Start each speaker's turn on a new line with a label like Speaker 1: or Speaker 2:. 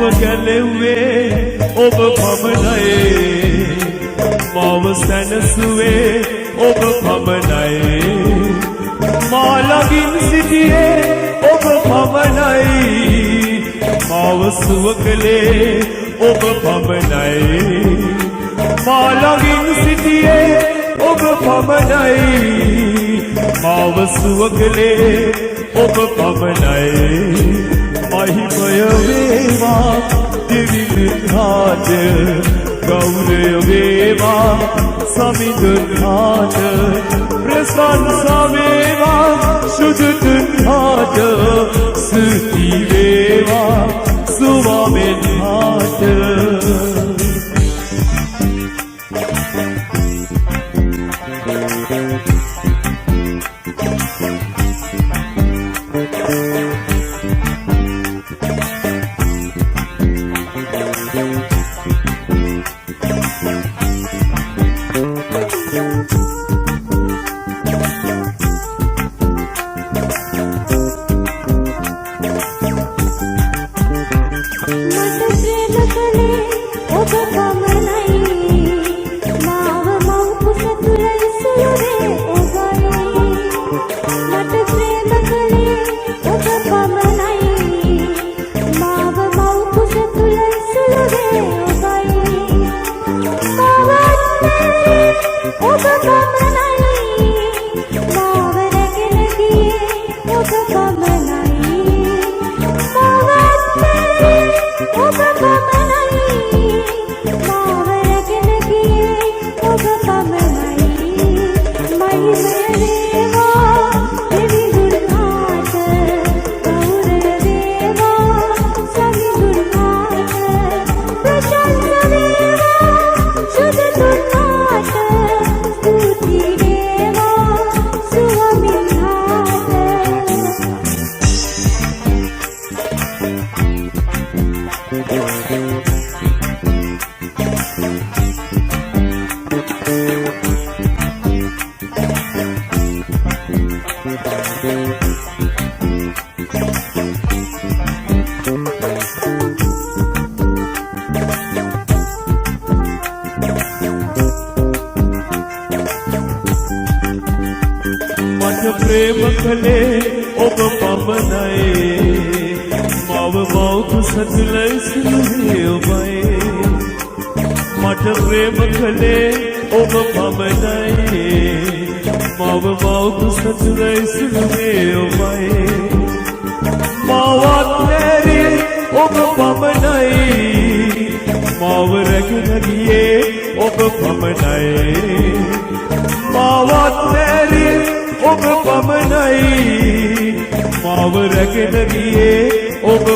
Speaker 1: මාව ගැලෙව්වේ ඔබ පමණයි මාව සැනසුවේ ඔබ පමණයි මා ළඟින් සිටියේ ඔබ පමණයි මාව සුව කළේ ඔබ පමණයි මා ළඟින් සිටියේ ඔබ පමණයි මාව සුව කළේ ඔබ පමණයි මහිමය වේවා දිවිදුන්හාට ගෞරවය වේවා සමිඳුන්හාට ප්‍රශංසා වේවා සුදුදුන්හාට ස්තුති වේවා ස්වාමීන්හාට प्रेम खले ओब पवनाए माव मौत सतले सुने ओबाए मठ प्रेम खले ओब पवनाए माव मौत सतले सुने ओबाए मावत तेरी ओब पवनाए माव रख लगिए ओब पवनाए मावत तेरी ඔබ පමණයි මාව රැගෙන ගියේ ඔබ